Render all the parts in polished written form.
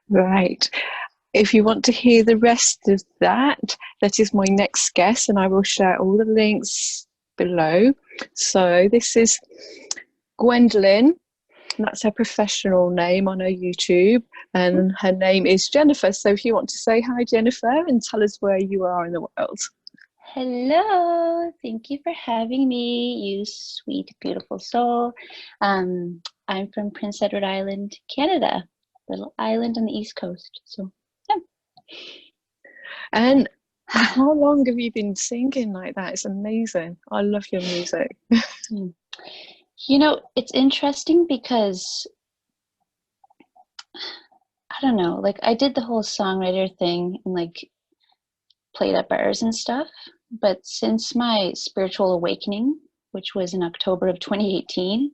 Right. If you want to hear the rest of that, that is my next guest, and I will share all the links below. So this is Gwendolyn. That's her professional name on her YouTube, and her name is Jennifer. So if you want to say hi, Jennifer, and tell us where you are in the world. Hello, thank you for having me, you sweet, beautiful soul. I'm from Prince Edward Island, Canada, little island on the East Coast. So, yeah. And how long have you been singing like that? It's amazing. I love your music. You know, it's interesting because I don't know, like I did the whole songwriter thing and like played at bars and stuff. But since my spiritual awakening, which was in October of 2018,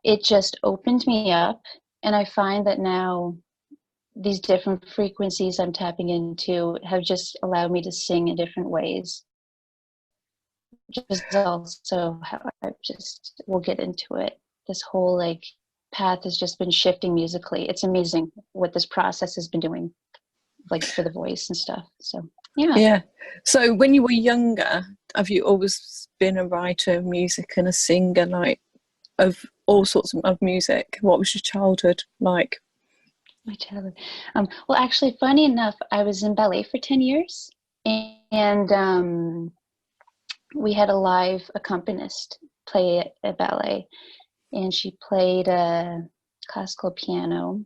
it just opened me up. And I find that now these different frequencies I'm tapping into have just allowed me to sing in different ways. Which is also how I just, we'll get into it. This whole like path has just been shifting musically. It's amazing what this process has been doing, like for the voice and stuff. So yeah. Yeah. So when you were younger, have you always been a writer of music and a singer, like of all sorts of music? What was your childhood like? My childhood. Well, actually, funny enough, I was in ballet for 10 years, and we had a live accompanist play a ballet, and she played classical piano.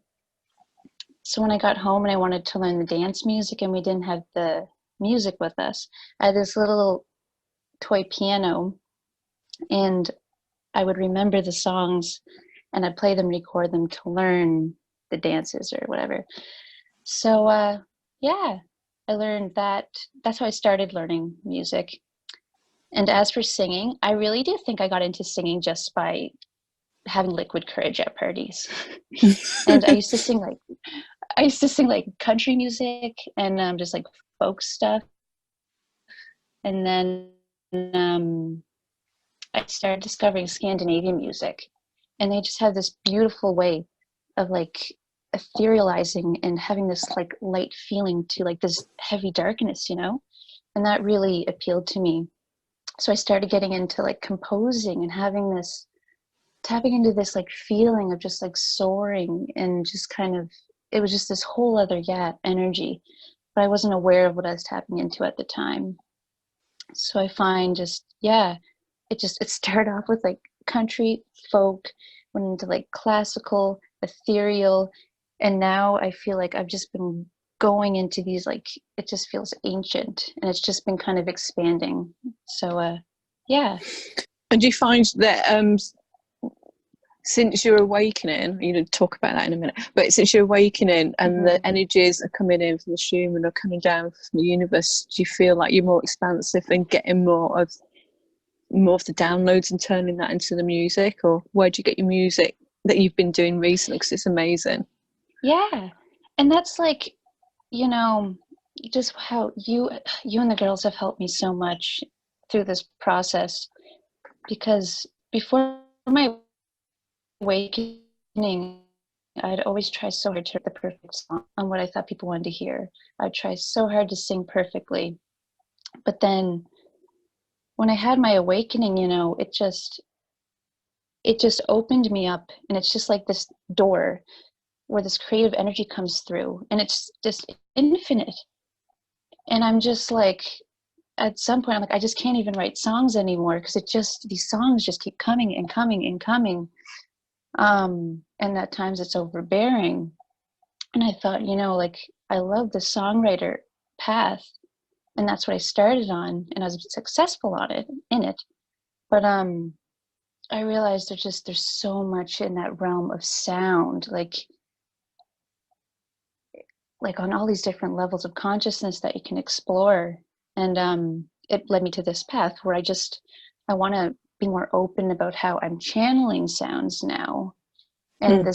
So when I got home and I wanted to learn the dance music and we didn't have the music with us, I had this little toy piano, and I would remember the songs and I'd play them, record them to learn the dances or whatever. So yeah, I learned that. That's how I started learning music. And as for singing, I really do think I got into singing just by having liquid courage at parties. And I used to sing like country music and just like folk stuff. And then I started discovering Scandinavian music, and they just have this beautiful way of like etherealizing and having this like light feeling to like this heavy darkness, you know? And that really appealed to me. So I started getting into like composing and having this, tapping into this like feeling of just like soaring and just kind of, it was just this whole other, yeah, energy. But I wasn't aware of what I was tapping into at the time. So I find just, yeah, it started off with like country, folk, went into like classical, ethereal, and now I feel like I've just been going into these like, it just feels ancient and it's just been kind of expanding. So yeah. And do you find that since you're awakening, you know, talk about that in a minute, but since you're awakening and the energies are coming in from the human or coming down from the universe, do you feel like you're more expansive and getting more of the downloads and turning that into the music? Or where do you get your music that you've been doing recently? Because it's amazing. Yeah. And that's like, you know, just how you and the girls have helped me so much through this process, because before my awakening, I'd always try so hard to write the perfect song on what I thought people wanted to hear. I'd try so hard to sing perfectly. But then when I had my awakening, you know, it just opened me up, and it's just like this door where this creative energy comes through, and it's just infinite. And I'm just like, at some point I'm like, I just can't even write songs anymore, because these songs just keep coming and coming and coming. And at times it's overbearing. And I thought, you know, like, I love the songwriter path, and that's what I started on, and I was successful on it in it. But I realized there's so much in that realm of sound, like on all these different levels of consciousness that you can explore. And it led me to this path where I want to be more open about how I'm channeling sounds now. And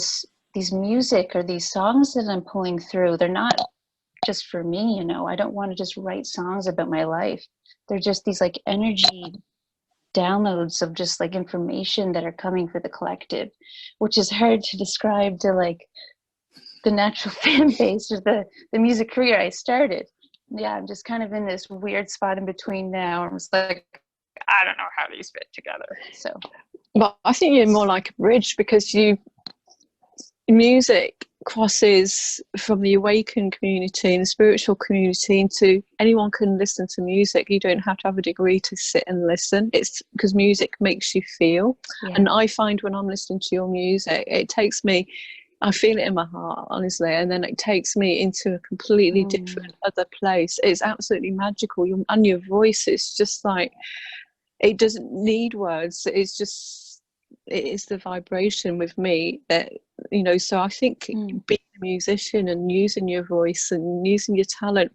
these music or these songs that I'm pulling through, they're not just for me, you know. I don't want to just write songs about my life. They're just these like energy downloads of just like information that are coming for the collective, which is hard to describe to like the natural fan base or the music career I started. Yeah, I'm just kind of in this weird spot in between now. I'm just like, I don't know how these fit together. So, but I think you're more like a bridge, because music crosses from the awakened community and the spiritual community into anyone can listen to music. You don't have to have a degree to sit and listen. It's because music makes you feel. yeah. And I find when I'm listening to your music, it takes me, I feel it in my heart, honestly, and then it takes me into a completely different other place. It's absolutely magical. And your voice is just like, it doesn't need words. It's just, it is the vibration with me that, you know. So I think being a musician and using your voice and using your talent,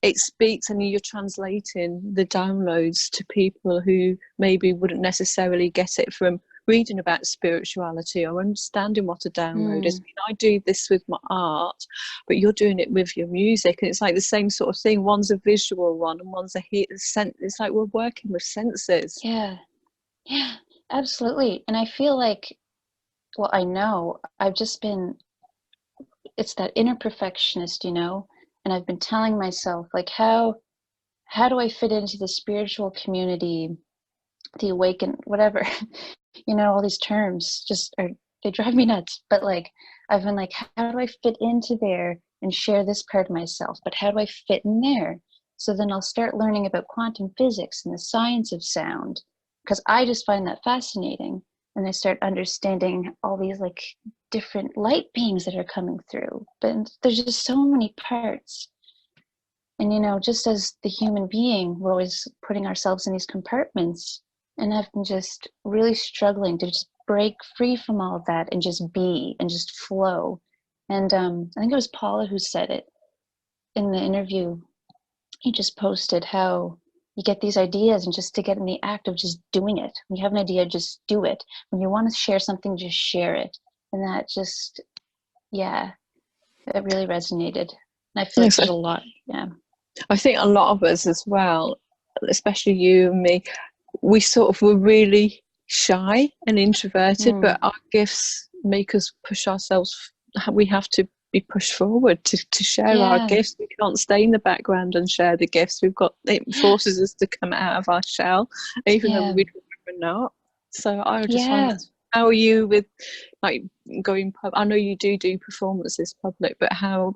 it speaks, and you're translating the downloads to people who maybe wouldn't necessarily get it from reading about spirituality or understanding what a download is. I mean, I do this with my art, but you're doing it with your music, and it's like the same sort of thing. One's a visual one and one's a sense. It's like we're working with senses. Yeah, absolutely. And I feel like, well, I know I've just been, it's that inner perfectionist, you know, and I've been telling myself, like, how do I fit into the spiritual community, the awakened, whatever, you know, all these terms just are, they drive me nuts. But like, I've been like, how do I fit into there and share this part of myself? But how do I fit in there? So then I'll start learning about quantum physics and the science of sound, because I just find that fascinating. And I start understanding all these like different light beams that are coming through. But there's just so many parts. And, you know, just as the human being, we're always putting ourselves in these compartments. And I've been just really struggling to just break free from all of that and just be and just flow. And I think it was Paula who said it in the interview. He just posted how you get these ideas and just to get in the act of just doing it. When you have an idea, just do it. When you want to share something, just share it. And that just, yeah, it really resonated. And I feel like there's a lot, yeah. I think a lot of us as well, especially you and me, we sort of were really shy and introverted, but our gifts make us push ourselves. We have to be pushed forward to share our gifts. We can't stay in the background and share the gifts. It forces us to come out of our shell, even though we'd rather not. So I just wonder, how are you with like going I know you do performances public, but how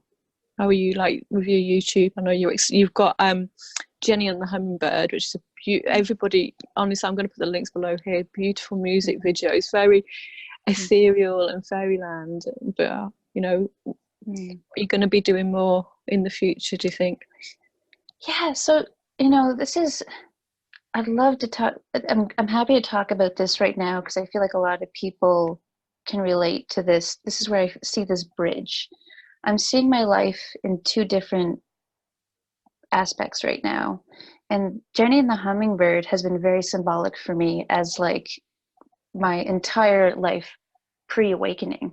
are you like with your YouTube? I know you've got Jenni and the Hummingbird, which is everybody, honestly, I'm going to put the links below here. Beautiful music video. It's very ethereal and fairyland, but you know, you're going to be doing more in the future, do you think? Yeah, so you know, I'd love to talk. I'm happy to talk about this right now because I feel like a lot of people can relate to this. This is where I see this bridge. I'm seeing my life in two different aspects right now. And Jenni and the Hummingbird has been very symbolic for me as like my entire life pre-awakening.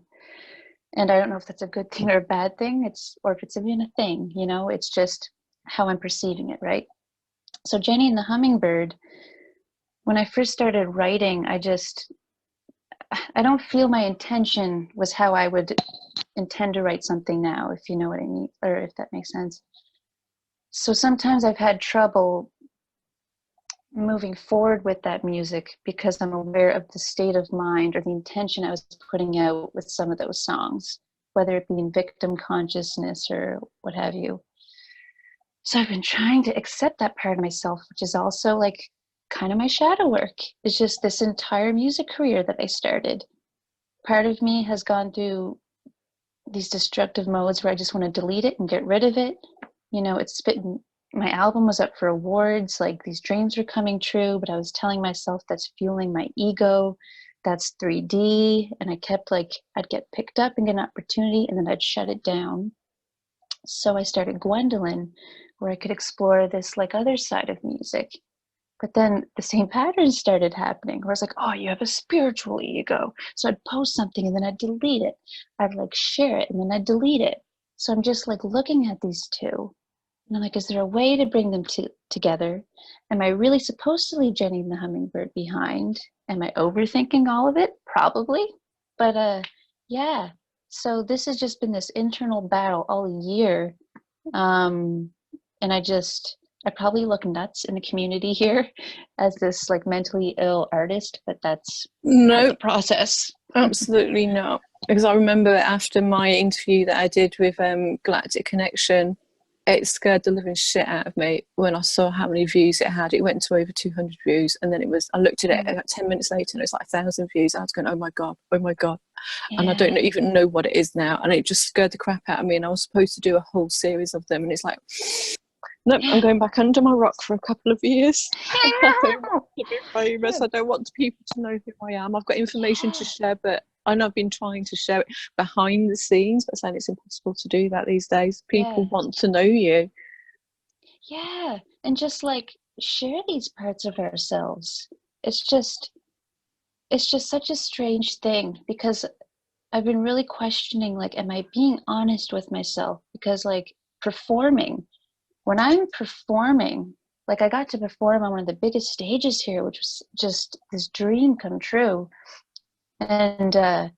And I don't know if that's a good thing or a bad thing. Or if it's even a thing, you know, it's just how I'm perceiving it, right? So Jenni and the Hummingbird, when I first started writing, I don't feel my intention was how I would intend to write something now, if you know what I mean, or if that makes sense. So sometimes I've had trouble moving forward with that music because I'm aware of the state of mind or the intention I was putting out with some of those songs, whether it be in victim consciousness or what have you. So I've been trying to accept that part of myself, which is also like kind of my shadow work. It's just this entire music career that I started. Part of me has gone through these destructive modes where I just want to delete it and get rid of it. You know, my album was up for awards, like these dreams were coming true, but I was telling myself that's fueling my ego, that's 3D. And I kept like, I'd get picked up and get an opportunity and then I'd shut it down. So I started Gwendolyn, where I could explore this like other side of music. But then the same patterns started happening where I was like, oh, you have a spiritual ego. So I'd post something and then I'd delete it. I'd like share it and then I'd delete it. So I'm just like looking at these two. And I'm like, is there a way to bring them together? Am I really supposed to leave Jenni and the Hummingbird behind? Am I overthinking all of it? Probably. But yeah. so this has just been this internal battle all year. And I probably look nuts in the community here as this like mentally ill artist, but that's part of the No, process. absolutely not. Because I remember after my interview that I did with Galactic Connection, it scared the living shit out of me when I saw how many views it had. It went to over 200 views, and then I looked at it about 10 minutes later, and it was like 1,000 views. I was going, oh my god, oh my god, and I don't Yeah. even know what it is now, and it just scared the crap out of me. And I was supposed to do a whole series of them, and it's like, nope, I'm going back under my rock for a couple of years. I don't want to be famous. I don't want people to know who I am. I've got information to share, but I know I've been trying to share it behind the scenes, but saying it's impossible to do that these days. People Yeah. want to know you. Yeah. And just like share these parts of ourselves. It's just such a strange thing because I've been really questioning, like, am I being honest with myself? Because like performing, when I'm performing, like I got to perform on one of the biggest stages here, which was just this dream come true. And I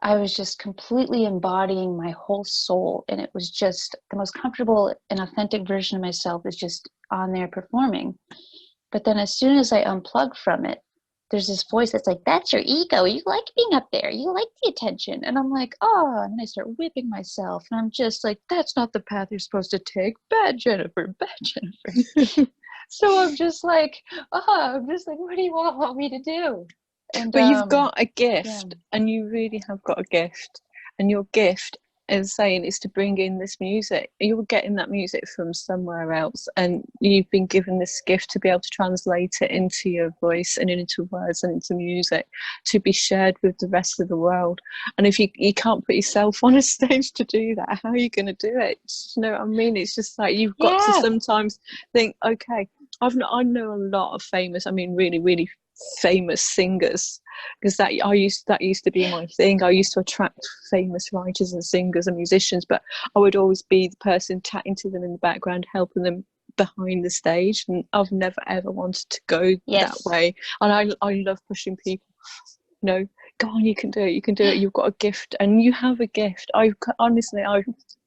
was just completely embodying my whole soul. And it was just the most comfortable and authentic version of myself is just on there performing. But then as soon as I unplug from it, there's this voice that's like, that's your ego. You like being up there. You like the attention. And I'm like, oh, and I start whipping myself. And I'm just like, that's not the path you're supposed to take. Bad Jennifer, bad Jennifer. So I'm just like, what do you want me to do? And But you've got a yeah. gift, and you really have got a gift. And your gift, as saying, is to bring in this music. You're getting that music from somewhere else, and you've been given this gift to be able to translate it into your voice and into words and into music to be shared with the rest of the world. And if you can't put yourself on a stage to do that, how are you going to do it? You know what I mean? It's just like you've got to Yeah. sometimes think, okay, I know a lot of famous, I mean, really, really famous singers, because that used to be my thing. I used to attract famous writers and singers and musicians, but I would always be the person chatting to them in the background, helping them behind the stage. And I've never ever wanted to go that Yes. way. And I love pushing people, you know, go on, you can do it, you can do it, you've got a gift, and you have a gift. I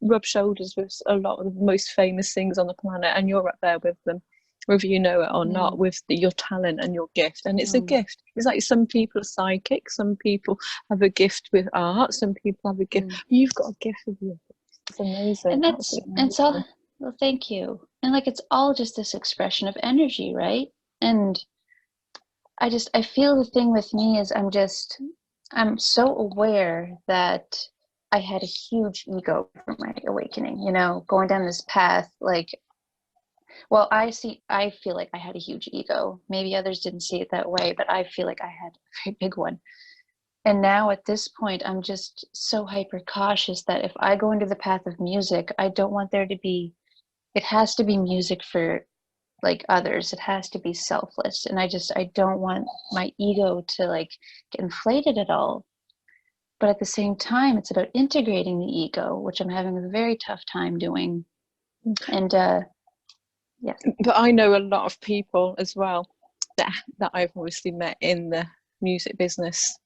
rub shoulders with a lot of the most famous singers on the planet, and you're up there with them, whether you know it or not, with your talent and your gift. And it's a gift. It's like some people are psychic, some people have a gift with art, some people have a gift. You've got a gift with you. It's amazing. And Absolutely amazing. it's all, well, thank you. And like it's all just this expression of energy, right? And I feel the thing with me is I'm so aware that I had a huge ego for my awakening, you know, going down this path. Like, well, I feel like I had a huge ego. Maybe others didn't see it that way, but I feel like I had a very big one. And now at this point, I'm just so hyper cautious that if I go into the path of music, I don't want there to be, it has to be music for like others. It has to be selfless. And I don't want my ego to like get inflated at all. But at the same time, it's about integrating the ego, which I'm having a very tough time doing. And yeah. But I know a lot of people as well that I've obviously met in the music business,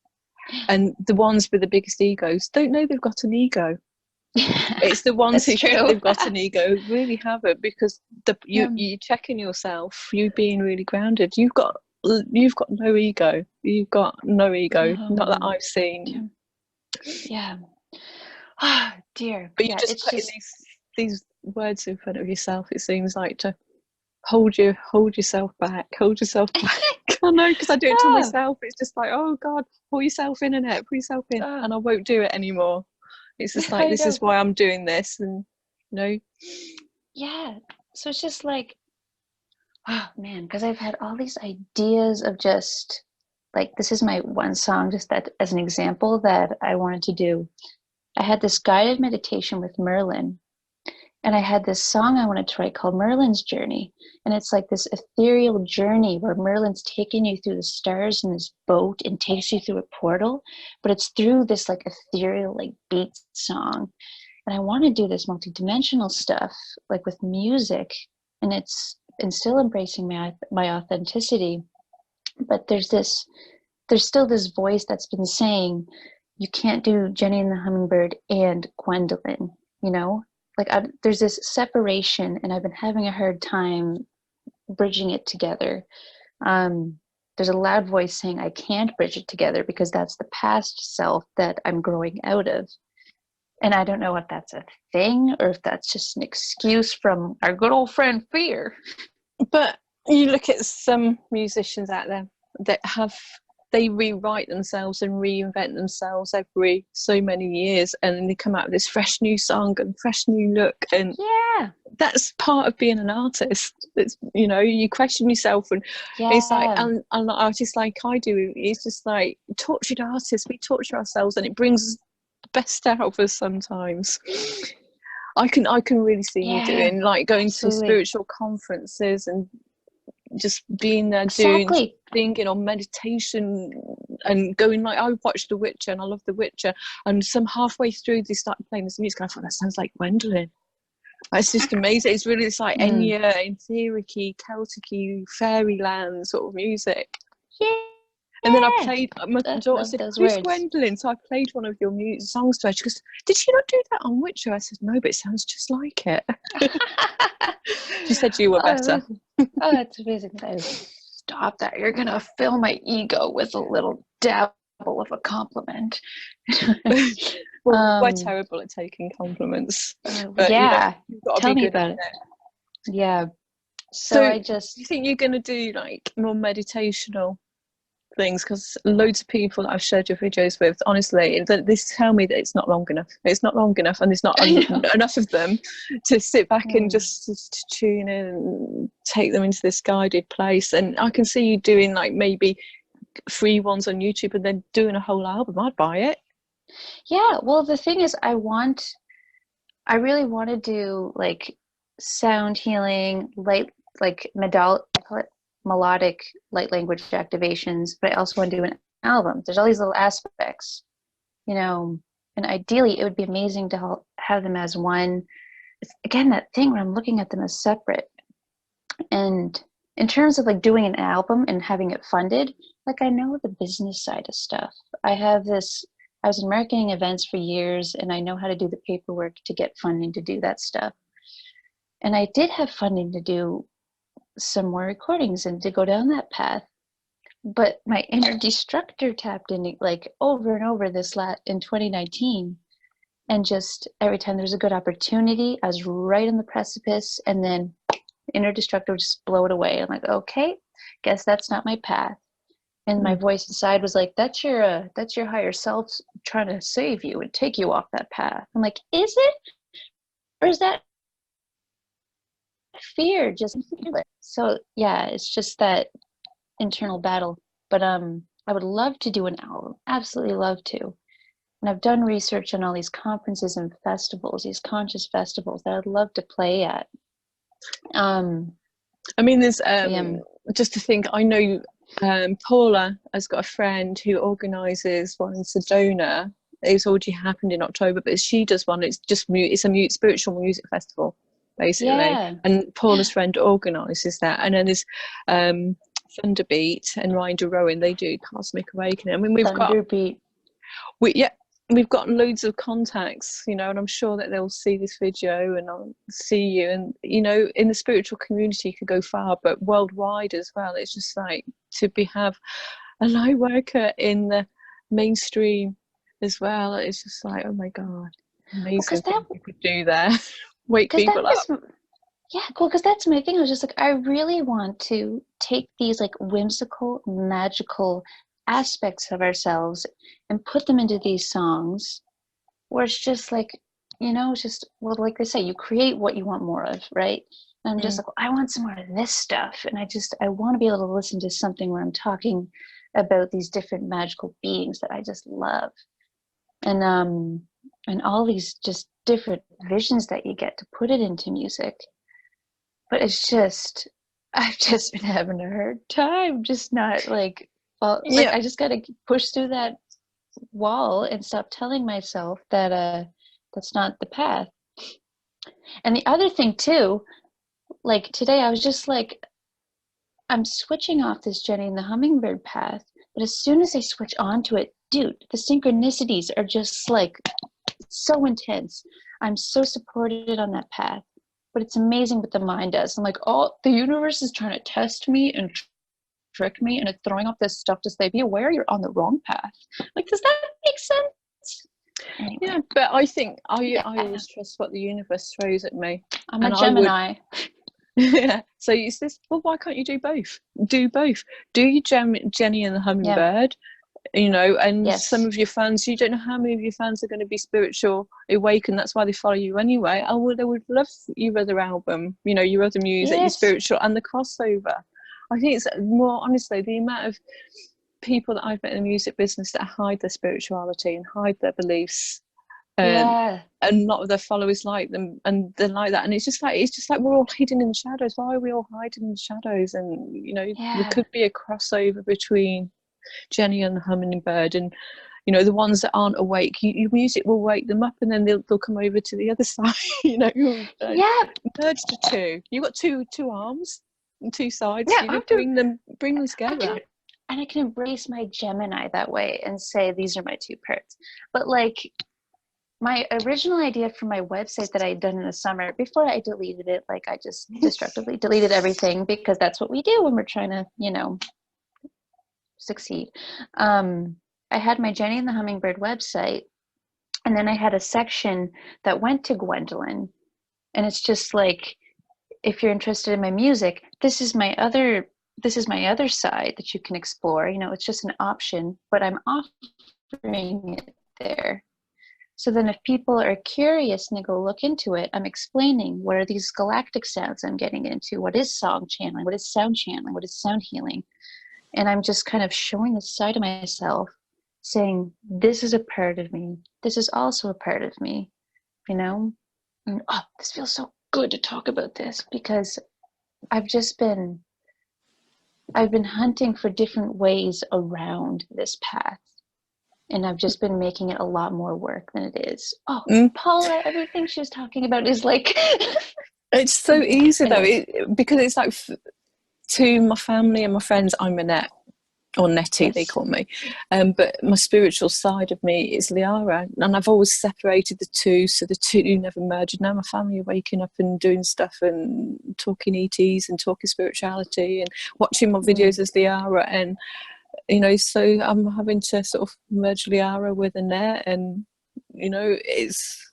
and the ones with the biggest egos don't know they've got an ego. It's the ones who think they've got an ego really haven't, because you checking yourself, you being really grounded. You've got no ego. You've got no ego. Not that I've seen. Yeah. Oh dear. But you're just putting these words in front of yourself, it seems like, to hold yourself back. Hold yourself back. I know, because I do it to myself. It's just like, oh God, pull yourself in, Annette, pull yourself in, and I won't do it anymore. It's just like, this is why I'm doing this, and you know. Yeah. So it's just like, oh man, because I've had all these ideas of just like, this is my one song, just that as an example that I wanted to do. I had this guided meditation with Merlin, and I had this song I wanted to write called Merlin's Journey. And it's like this ethereal journey where Merlin's taking you through the stars in this boat and takes you through a portal, but it's through this like ethereal, like beat song. And I want to do this multidimensional stuff, like with music, and still embracing my authenticity. But there's still this voice that's been saying, you can't do Jenni and the Hummingbird and Gwendolyn, you know? Like there's this separation, and I've been having a hard time bridging it together. There's a loud voice saying I can't bridge it together because that's the past self that I'm growing out of. And I don't know if that's a thing or if that's just an excuse from our good old friend Fear. But you look at some musicians out there that they rewrite themselves and reinvent themselves every so many years, and then they come out with this fresh new song and fresh new look, and yeah, that's part of being an artist. It's, you know, you question yourself, and it's like, and artists like I do, it's just like tortured artists, we torture ourselves, and it brings the best out of us sometimes. I can really see you doing, like, going to spiritual conferences and just being there doing thinking or meditation, and going, like, I watched The Witcher and I love The Witcher, and some halfway through they started playing this music and I thought, that sounds like Gwendolyn. It's just amazing. It's really, it's like Enya, etheric-y, Celtic-y, fairyland sort of music. Yeah. And then I played, my daughter said, who's Gwendolyn? So I played one of your songs to her. She goes, did you not do that on Witcher? I said, no, but it sounds just like it. She said you were better. Oh, that's amazing. Stop that. You're going to fill my ego with a little dabble of a compliment. Well, we're terrible at taking compliments. But, yeah. You've got to Tell be me good about at it. Yeah. So I just... You think you're going to do, like, more meditational things? Because loads of people that I've shared your videos with, honestly, they tell me that it's not long enough. It's not long enough, and there's not enough of them to sit back and just to tune in and take them into this guided place. And I can see you doing, like, maybe free ones on YouTube and then doing a whole album. I'd buy it. Yeah, well, the thing is, I really want to do, like, sound healing, light, like I call it melodic light language activations, but I also want to do an album. There's all these little aspects, you know, and ideally it would be amazing to have them as one. It's, again, that thing where I'm looking at them as separate. And in terms of, like, doing an album and having it funded, like, I know the business side of stuff. I was in marketing events for years, and I know how to do the paperwork to get funding to do that stuff. And I did have funding to do some more recordings and to go down that path. But my inner destructor tapped in, like, over and over in 2019. And just every time there was a good opportunity, I was right on the precipice, and then inner destructor would just blow it away. I'm like, okay, guess that's not my path. And my voice inside was like, that's your higher self trying to save you and take you off that path. I'm like, is it? Or is that fear? Just feel it. So yeah, it's just that internal battle. But I would love to do an album. Absolutely love to. And I've done research on all these conferences and festivals, these conscious festivals that I'd love to play at. I mean, there's just to think, I know Paula has got a friend who organises one in Sedona. It's already happened in October, but she does one. It's just it's a spiritual music festival, basically. Yeah. And Paula's friend organises that. And then there's Thunderbeat and Ryder Rowan. They do Cosmic Awakening. I mean, we've got loads of contacts, you know, and I'm sure that they'll see this video and I'll see you. And, you know, in the spiritual community you could go far, but worldwide as well. It's just like to have a light worker in the mainstream as well. It's just like, oh my God, amazing thing you could do there. Wake people up. Yeah, cool, because that's my thing. I was just like, I really want to take these, like, whimsical, magical aspects of ourselves and put them into these songs where it's just like, you know, it's just, well, like they say, you create what you want more of, right? And I'm just like, well, I want some more of this stuff. And I want to be able to listen to something where I'm talking about these different magical beings that I just love. And all these just different visions that you get to put it into music. But it's just, I've just been having a hard time, just not like, well, like, I just got to push through that wall and stop telling myself that that's not the path. And the other thing too, like today I was just like, I'm switching off this Jenni and the Hummingbird path But as soon as I switch on to it, dude, the synchronicities are just like so intense. I'm so supported on that path. But it's amazing what the mind does. I'm like, oh, the universe is trying to test me and trick me, and it's throwing up this stuff to say, be aware you're on the wrong path. Like, does that make sense? Anyway. Yeah, but I think I always trust what the universe throws at me. I'm a Gemini. Yeah. So it's this. Well, why can't you do both? Do both. Do your Jenny and the Hummingbird. You know, and Yes. some of your fans, you don't know how many of your fans are going to be spiritual awakened. That's why they follow you anyway. I would love your other album. You know, your other music, your spiritual, and the crossover. I think it's more, honestly, the amount of people that I've met in the music business that hide their spirituality and hide their beliefs, and not of their followers like them, and they're like that. And it's just like we're all hidden in the shadows. Why are we all hiding in the shadows? And you know, there could be a crossover between Jenny and the Hummingbird, and you know, the ones that aren't awake, your music will wake them up, and then they'll come over to the other side. You know, merge the two. You've got two arms and two sides. Yeah, you know, bring them together. And I can embrace my Gemini that way and say these are my two parts. But like, my original idea for my website that I had done in the summer, before I deleted it, like I just destructively deleted everything, because that's what we do when we're trying to, you know, succeed. I had my Jenny and the Hummingbird website, and then I had a section that went to Gwendolyn, and it's just like, if you're interested in my music, this is my other side that you can explore. You know, it's just an option, but I'm offering it there. So then if people are curious and they go look into it, I'm explaining what are these galactic sounds I'm getting into, what is song channeling, what is sound channeling, what is sound healing. And I'm just kind of showing the side of myself, saying, this is a part of me. This is also a part of me, you know? And, oh, this feels so good to talk about this, because I've been hunting for different ways around this path. And I've just been making it a lot more work than it is. Oh, Paula, everything she was talking about is like... It's so easy, though, because it's like, to my family and my friends, I'm Annette, or Nettie, they call me. But my spiritual side of me is Liara. And I've always separated the two, so the two never merged. Now my family are waking up and doing stuff and talking ETs and talking spirituality and watching my videos as Liara. And, you know, so I'm having to sort of merge Liara with Annette. And, you know, it's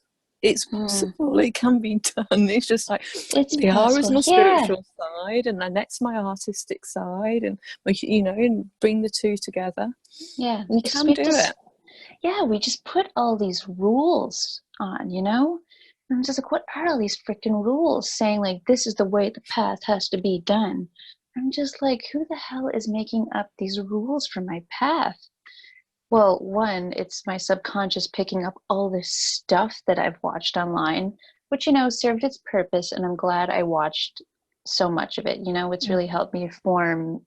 possible. It can be done. It's just like, Liara's my spiritual side, and Annette's my artistic side, and you know, and bring the two together. Yeah, you can do it. Yeah, we just put all these rules on, you know. And I'm just like, what are all these freaking rules saying? Like, this is the way the path has to be done. I'm just like, who the hell is making up these rules for my path? Well, one, it's my subconscious picking up all this stuff that I've watched online, which, you know, served its purpose, and I'm glad I watched so much of it. You know, it's really helped me form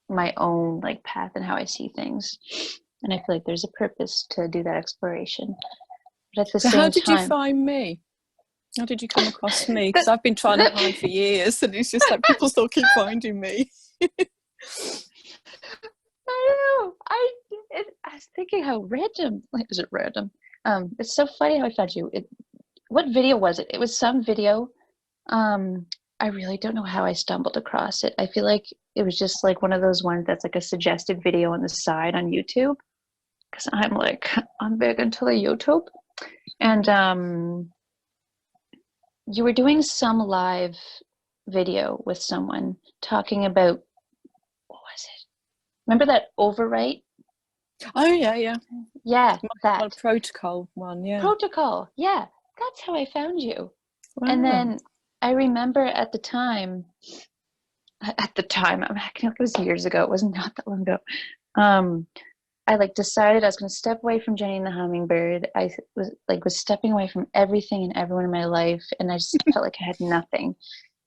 my own, like, path and how I see things. And I feel like there's a purpose to do that exploration. But at the same time... how did you find me? How did you come across me? Because I've been trying to hide for years, and it's just like people still keep finding me. I know. I was thinking how random. Like, is it random? It's so funny how I found you. What video was it? It was some video. I really don't know how I stumbled across it. I feel like it was just like one of those ones that's like a suggested video on the side on YouTube. Because I'm big into the YouTube. And you were doing some live video with someone talking about, what was it? Remember that overwrite? Oh, yeah. Yeah, that. Protocol one, yeah. Protocol, yeah. That's how I found you. Wow. And then I remember at the time, I'm acting like it was years ago. It was not that long ago. I decided I was going to step away from Jenny and the Hummingbird. I was stepping away from everything and everyone in my life, and I just felt like I had nothing.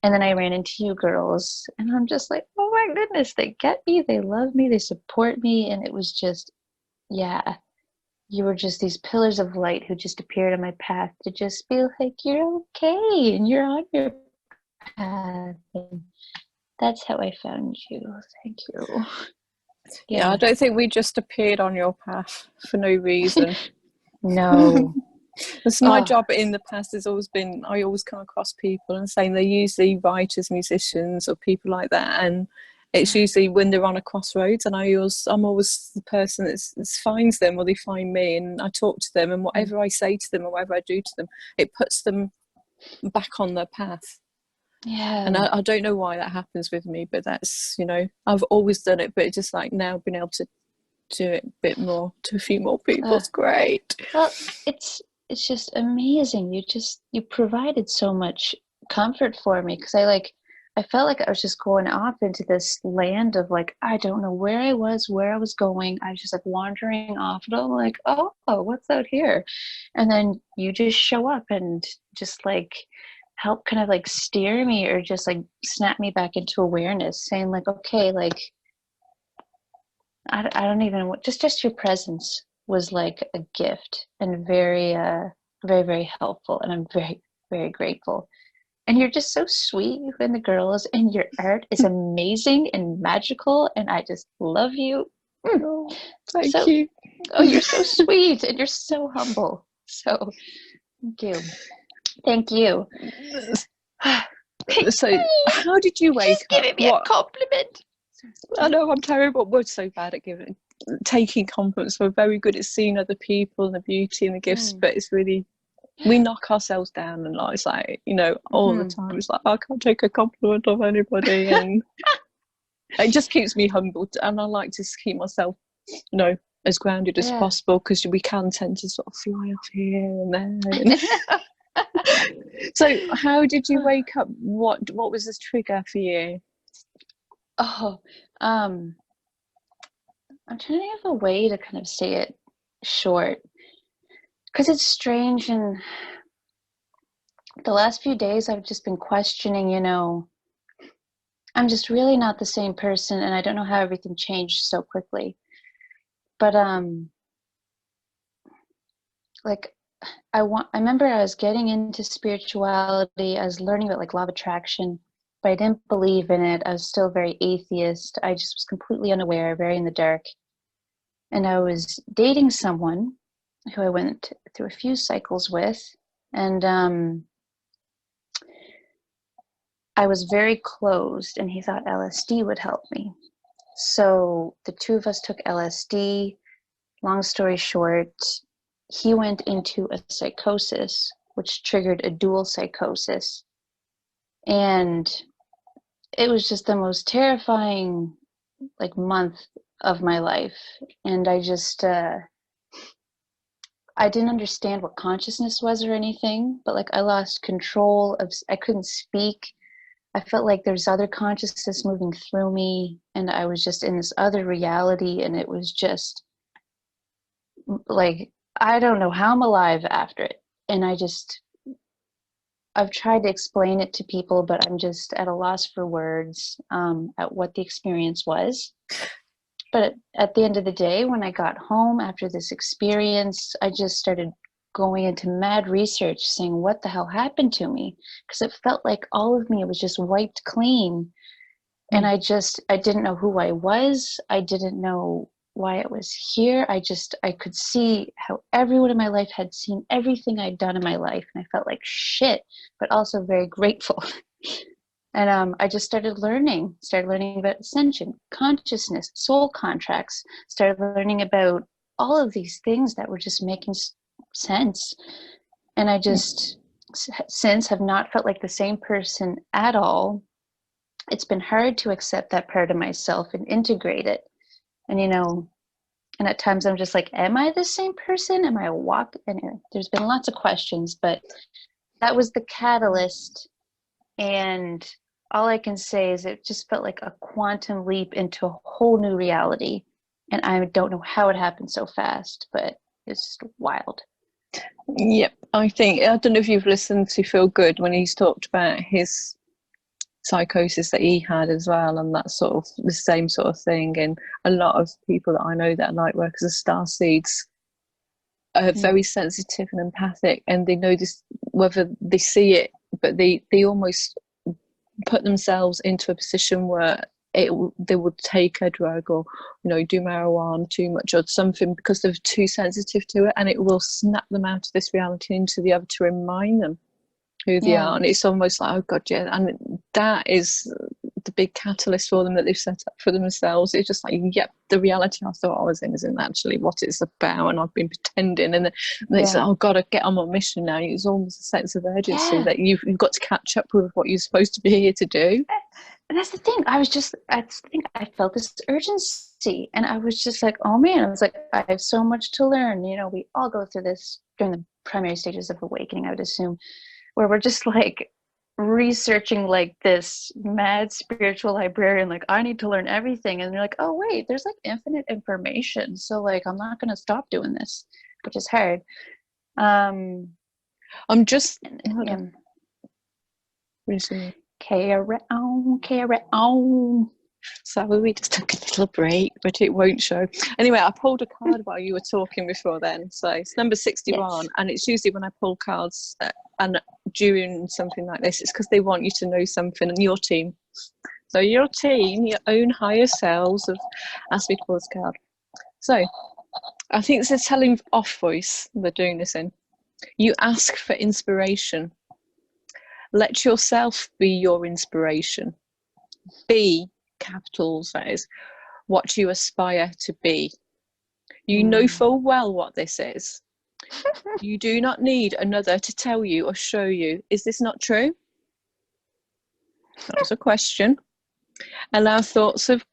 And then I ran into you girls, and I'm just like, oh my goodness, they get me, they love me, they support me. And it was just, yeah, you were just these pillars of light who just appeared on my path to just be like, you're okay, and you're on your path. And that's how I found you. Thank you. Yeah, I don't think we just appeared on your path for no reason. No. That's my job in the past has always been, I always come across people and saying they're usually writers, musicians, or people like that, and it's usually when they're on a crossroads, and I'm always the person that finds them, or they find me, and I talk to them, and whatever I say to them or whatever I do to them, it puts them back on their path. Yeah. And I don't know why that happens with me, but that's, I've always done it, but it's just like now being able to do it a bit more to a few more people. It's great. Well, it's just amazing. You provided so much comfort for me, because I felt like I was just going off into this land of like, I don't know where I was, where I was going. I was just like wandering off, and I'm like, oh, what's out here? And then you just show up and just like help kind of like steer me, or just like snap me back into awareness, saying like, okay, like I don't even know, just your presence was like a gift, and very very, very helpful, and I'm very, very grateful. And you're just so sweet, you and the girls, and your art is amazing and magical, and I just love you. Oh, thank you. Oh, you're so sweet, and you're so humble. So thank you. So how did you wake just up? Giving me a compliment. I know I'm terrible. We're so bad at taking compliments. We're very good at seeing other people and the beauty and the gifts, but it's really, we knock ourselves down, and it's like, all the time. It's like, I can't take a compliment of anybody, and it just keeps me humbled. And I like to keep myself, as grounded as possible, because we can tend to sort of fly off here and there. So how did you wake up? What was this trigger for you? I'm trying to think of a way to kind of say it short, because it's strange. And the last few days I've just been questioning, I'm just really not the same person, and I don't know how everything changed so quickly. But like I remember I was getting into spirituality. I was learning about like law of attraction, but I didn't believe in it. I was still very atheist. I just was completely unaware, very in the dark. And I was dating someone who I went through a few cycles with, and I was very closed, and he thought LSD would help me. So the two of us took LSD. Long story short, he went into a psychosis, which triggered a dual psychosis. And it was just the most terrifying month of my life. And I just I didn't understand what consciousness was or anything, but I lost control of, I couldn't speak. I felt like there's other consciousness moving through me, and I was just in this other reality, and it was just I don't know how I'm alive after it. And I've tried to explain it to people, but I'm just at a loss for words at what the experience was. But at the end of the day, when I got home after this experience, I just started going into mad research, saying, what the hell happened to me? Because it felt like all of me was just wiped clean. And I didn't know who I was. I didn't know why I was here. I could see how everyone in my life had seen everything I'd done in my life. And I felt like shit, but also very grateful. And I just started learning about ascension, consciousness, soul contracts, started learning about all of these things that were just making sense. And I just, since, have not felt like the same person at all. It's been hard to accept that part of myself and integrate it. And, and at times I'm just like, am I the same person? Am I a walk? Anyway, there's been lots of questions, but that was the catalyst. And all I can say is it just felt like a quantum leap into a whole new reality. And I don't know how it happened so fast, but it's just wild. Yep. I don't know if you've listened to Feel Good when he's talked about his psychosis that he had as well, and that sort of the same sort of thing. And a lot of people that I know that are light workers are star seeds are very sensitive and empathic, and they know this, whether they see it, but they almost put themselves into a position where they would take a drug or do marijuana too much or something because they're too sensitive to it, and it will snap them out of this reality into the other to remind them who they are. And it's almost like, oh god, yeah. And that is the big catalyst for them that they've set up for themselves. It's just like, yep, the reality I thought I was in isn't actually what it's about, and I've been pretending. And then it's like, oh god, I get on my mission now. It's almost a sense of urgency that you've got to catch up with what you're supposed to be here to do. And that's the thing. I felt this urgency, and I was just like, oh man, I was like, I have so much to learn. We all go through this during the primary stages of awakening, I would assume, where we're just like researching like this mad spiritual librarian, like I need to learn everything. And you're like, oh wait, there's like infinite information. So like, I'm not going to stop doing this, which is hard. I'm just, carry on. So we just took a little break, but it won't show. Anyway, I pulled a card while you were talking before then. So it's number 61, and it's usually when I pull cards and during something like this, it's because they want you to know something, and your team. So your team, your own higher selves have asked me to pull this card. So I think it's a telling off voice they're doing this in. You ask for inspiration. Let yourself be your inspiration. Be, capitals, that is, what you aspire to be. You know full well what this is. You do not need another to tell you or show you. Is this not true? That was a question. Allow thoughts of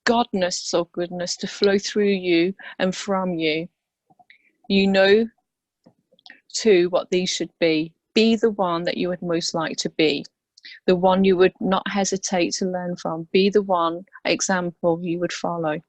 godness or goodness to flow through you and from you. You know too what these should be. Be the one that you would most like to be. The one you would not hesitate to learn from. Be the one example you would follow.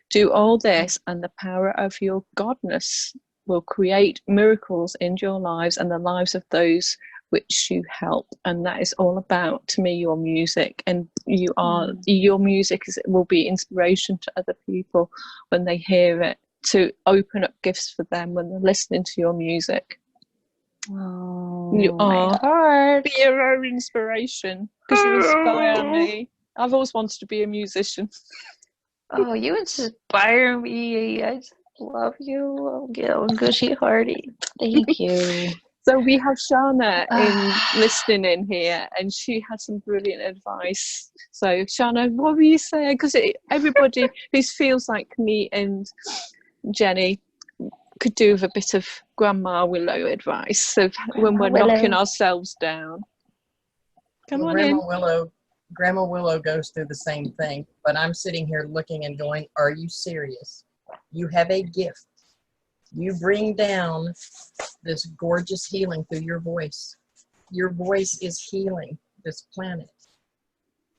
Do all this, and the power of your godness will create miracles in your lives and the lives of those which you help. And that is all about, to me, your music. And your music will be inspiration to other people when they hear it, to open up gifts for them when they're listening to your music. Oh, you are. My heart. Be your own inspiration, because you inspire me. I've always wanted to be a musician. Oh, you inspire me. I just love you. Oh, gushy hearty. Thank you. So we have Shana listening in here, and she had some brilliant advice. So Shana, what were you saying? Because everybody who feels like me and Jenny could do with a bit of Grandma Willow advice of when we're knocking ourselves down. Come on in. Grandma Willow goes through the same thing, but I'm sitting here looking and going, are you serious? You have a gift. You bring down this gorgeous healing through your voice. Your voice is healing this planet.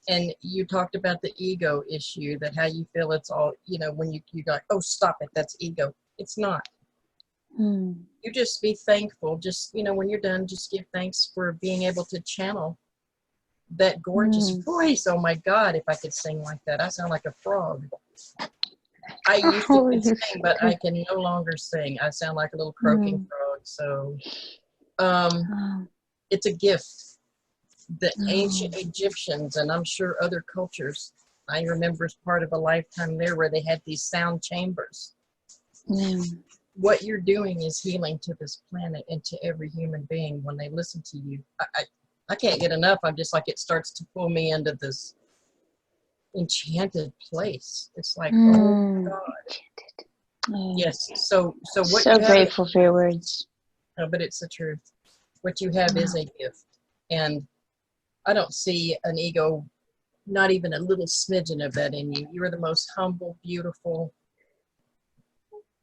And you talked about the ego issue, that how you feel it's all, when you go, oh, stop it, that's ego. It's not. You just be thankful. Just, when you're done, just give thanks for being able to channel that gorgeous voice. Oh my God, if I could sing like that. I sound like a frog. I used to sing, but I can no longer sing. I sound like a little croaking frog. So it's a gift. The ancient Egyptians, and I'm sure other cultures, I remember as part of a lifetime there where they had these sound chambers. What you're doing is healing to this planet and to every human being when they listen to you. I can't get enough. I'm just like, it starts to pull me into this enchanted place. It's like, oh God. Yes. So what so grateful for your words. No, but it's the truth. What you have is a gift. And I don't see an ego, not even a little smidgen of that in you. You are the most humble, beautiful,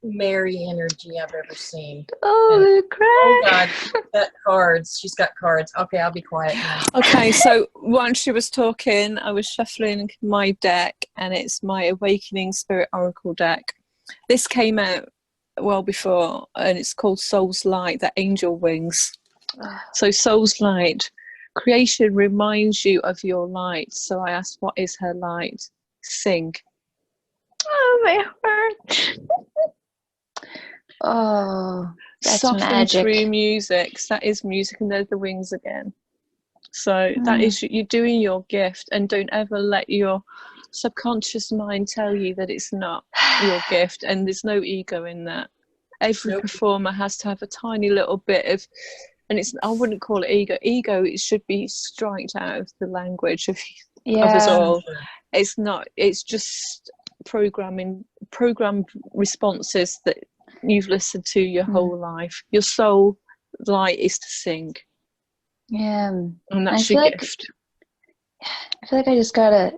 merry energy I've ever seen. Oh God, she's got cards. She's got cards. Okay, I'll be quiet now. Okay, so once she was talking, I was shuffling my deck, and it's my Awakening Spirit Oracle deck. This came out well before, and it's called Soul's Light, the Angel Wings. So Soul's Light. Creation reminds you of your light. So I asked, what is her light? Sing. Oh, my heart. Oh, that's Soften magic. through music. That is music, and there's the wings again. So that is, you're doing your gift, and don't ever let your subconscious mind tell you that it's not your gift, and there's no ego in that. Every performer has to have a tiny little bit of, and it's, I wouldn't call it ego, it should be striked out of the language of us all. It's not, it's just programmed responses that you've listened to your whole life. Your soul light is to sing. And that's your gift. I feel like I just gotta,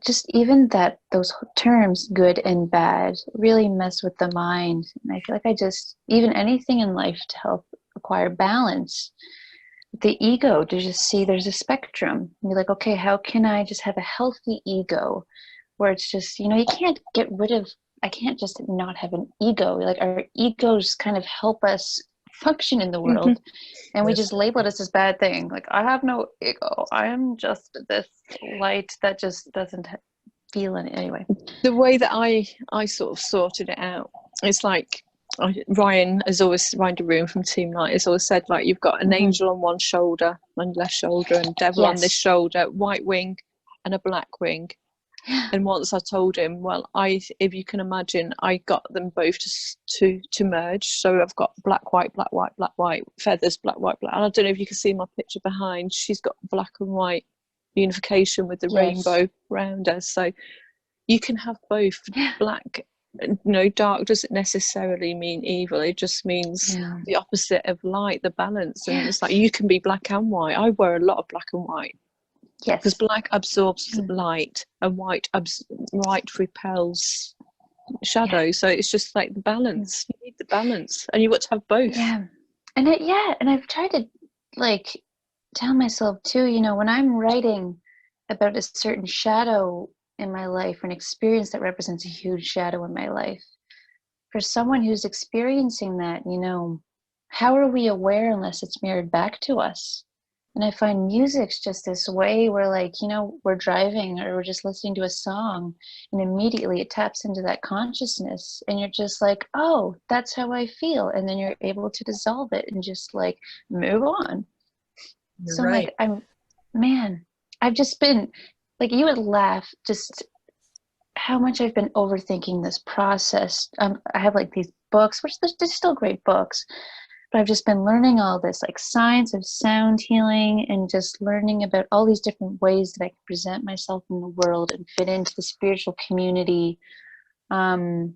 just even that, those terms, good and bad, really mess with the mind. And I feel like even anything in life to help acquire balance, the ego, to just see there's a spectrum. You're like, okay, how can I just have a healthy ego where it's just, you can't get rid of, I can't just not have an ego. Like, our egos kind of help us function in the world, and we just label it as this bad thing. Like, I have no ego, I am just this light that just doesn't feel it anyway. The way that I sort of sorted it out, it's like Ryan de Room from Team Night has always said, like, you've got an angel on one shoulder, on left shoulder, and devil on this shoulder, white wing and a black wing. And once I told him, well, if you can imagine, I got them both to merge. So I've got black, white, feathers, black, white. And I don't know if you can see my picture behind. She's got black and white unification with the rainbow around her. So you can have both. Black, dark doesn't necessarily mean evil. It just means the opposite of light, the balance. And it's like, you can be black and white. I wear a lot of black and white. Yes, because black absorbs light and white repels shadow. So it's just like the balance. You need the balance, and you want to have both. And I've tried to tell myself too. When I'm writing about a certain shadow in my life, or an experience that represents a huge shadow in my life, for someone who's experiencing that, how are we aware unless it's mirrored back to us? And I find music's just this way where, we're driving or we're just listening to a song, and immediately it taps into that consciousness, and you're just like, oh, that's how I feel. And then you're able to dissolve it and just move on. You're right. I've just been, you would laugh just how much I've been overthinking this process. I have these books, which they're still great books, but I've just been learning all this science of sound healing, and just learning about all these different ways that I can present myself in the world and fit into the spiritual community, and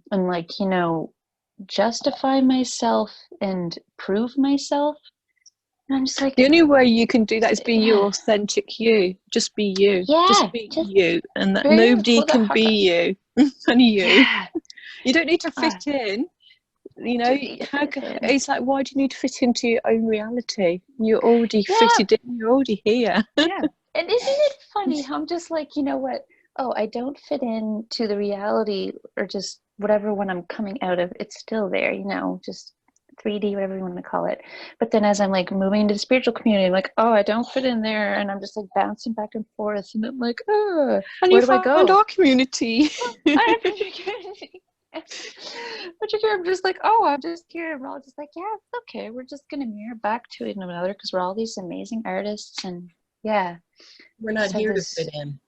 justify myself and prove myself. And I'm just the only way you can do that is be your authentic you. Just be you. Just be you, and that nobody can be you. Only you. You don't need to fit in. It's like, why do you need to fit into your own reality? You're already fitted in. You're already here. And isn't it funny how I'm just like, what? Oh, I don't fit in to the reality, or just whatever one I'm coming out of. It's still there, just 3D, whatever you want to call it. But then as I'm moving into the spiritual community, I'm like, oh, I don't fit in there, and I'm just bouncing back and forth, and I'm like, oh, and where do I go? Our community. I have a community. But I'm just like, oh, I'm just here, and we're all just like, yeah, it's okay, we're just gonna mirror back to one another because we're all these amazing artists. And we're not here to fit in.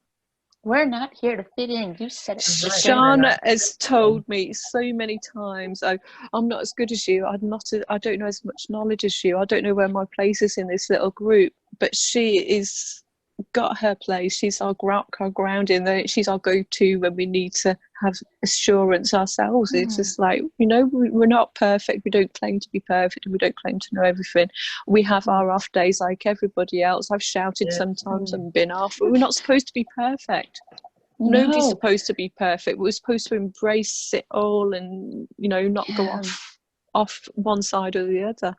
We're not here to fit in. You said it. Shana has told me so many times, I'm not as good as you, I don't know as much knowledge as you, I don't know where my place is in this little group, but she is got her place. She's our grounding. She's our go-to when we need to have assurance ourselves. It's just like, we're not perfect. We don't claim to be perfect, and we don't claim to know everything. We have our off days like everybody else. I've shouted sometimes and been off, but we're not supposed to be perfect. Nobody's supposed to be perfect. We're supposed to embrace it all, and not go off one side or the other.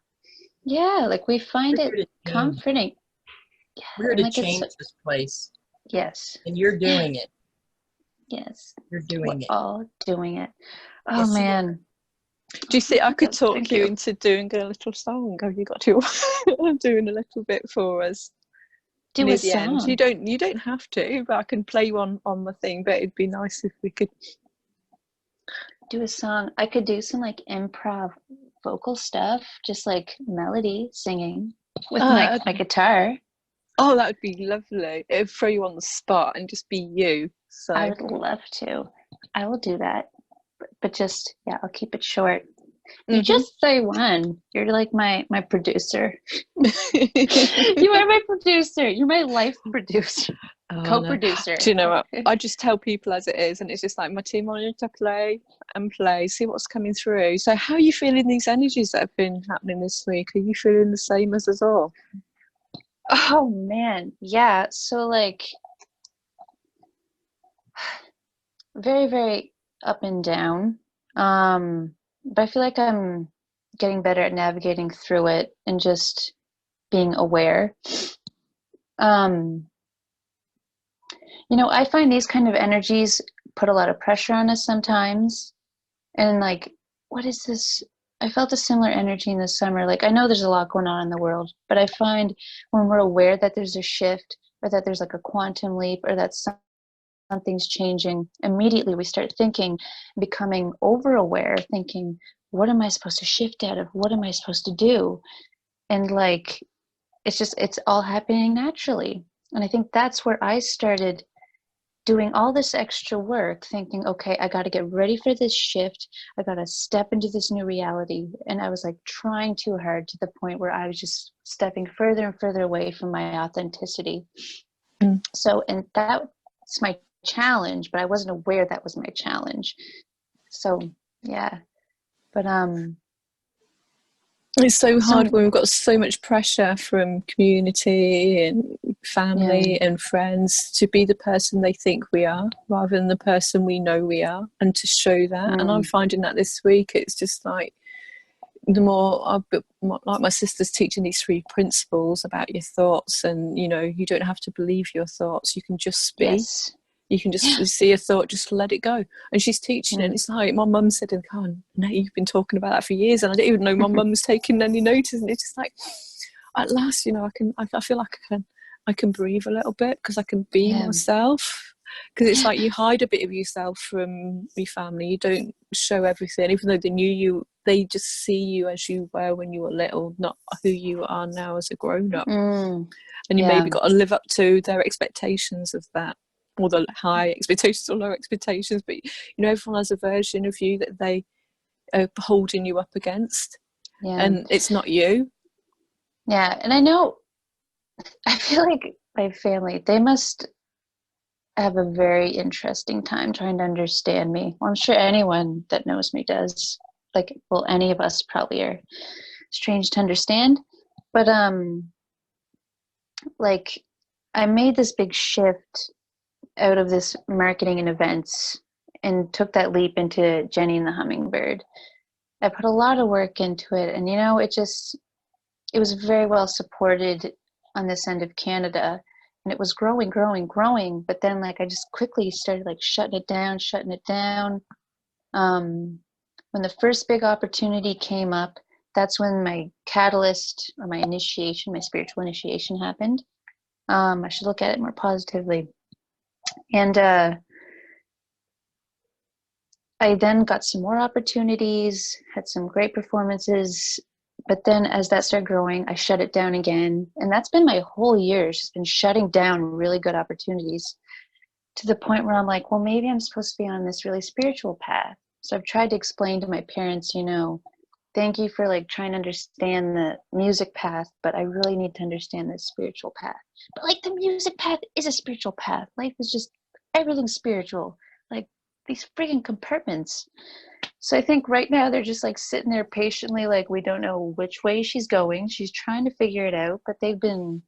We find it comforting. We're to change this place. Yes. And you're doing it. Yes. You're doing it. We're all doing it. Oh, man. Do you think I could talk you into doing a little song? Have you got to? I'm doing a little bit for us. Do a song. End. You don't have to, but I can play one on the thing. But it'd be nice if we could do a song. I could do some improv vocal stuff, just melody singing with my guitar. Oh, that would be lovely. It'd throw you on the spot and just be you. So I would love to. I will do that. But just, yeah, I'll keep it short. You just say one. You're like my producer. You are my producer. You're my life producer. Oh, Co-producer. no. Do you know what? I just tell people as it is, and it's just like my team wanted to play and play, see what's coming through. So how are you feeling these energies that have been happening this week? Are you feeling the same as us all? Oh man, yeah. So like very, very up and down. But I feel like I'm getting better at navigating through it and just being aware. I find these kind of energies put a lot of pressure on us sometimes. And like, what is this? I felt a similar energy in the summer. Like, I know there's a lot going on in the world, but I find when we're aware that there's a shift or that there's like a quantum leap or that something's changing, immediately we start thinking, becoming over aware, thinking, what am I supposed to shift out of? What am I supposed to do? And like, it's all happening naturally. And I think that's where I started doing all this extra work, thinking, okay, I got to get ready for this shift. I got to step into this new reality. And I was like trying too hard to the point where I was just stepping further and further away from my authenticity. So, and that's my challenge, but I wasn't aware that was my challenge. So, yeah. But, it's so hard when we've got so much pressure from community and family and friends to be the person they think we are rather than the person we know we are, and to show that. And I'm finding that this week, it's just like the more like my sister's teaching these 3 principles about your thoughts, and you don't have to believe your thoughts, you can just speak. yes. You can just see a thought, just let it go. And she's teaching it. It's like my mum said, no, you've been talking about that for years, and I didn't even know my mum's taking any notice. And it's just like, at last, I feel like I can breathe a little bit because I can be myself. Because it's like you hide a bit of yourself from your family. You don't show everything, even though they knew you. They just see you as you were when you were little, not who you are now as a grown-up. And you maybe got to live up to their expectations of that. Or the high expectations or low expectations, but everyone has a version of you that they are holding you up against, and it's not you. And I feel like my family, they must have a very interesting time trying to understand me. Well, I'm sure anyone that knows me does. Like, well, any of us probably are strange to understand, but like, I made this big shift out of this marketing and events and took that leap into Jenni and the Hummingbird. I put a lot of work into it, and it was very well supported on this end of Canada, and it was growing, but then like I just quickly started like shutting it down. When the first big opportunity came up, that's when my catalyst or my spiritual initiation happened. I should look at it more positively. And I then got some more opportunities, had some great performances, but then as that started growing, I shut it down again. And that's been my whole year. It's just been shutting down really good opportunities to the point where I'm like, well, maybe I'm supposed to be on this really spiritual path. So I've tried to explain to my parents, thank you for like trying to understand the music path, but I really need to understand this spiritual path. But like the music path is a spiritual path. Life is just everything spiritual, like these freaking compartments. So I think right now they're just like sitting there patiently, like we don't know which way she's going. She's trying to figure it out, but they've been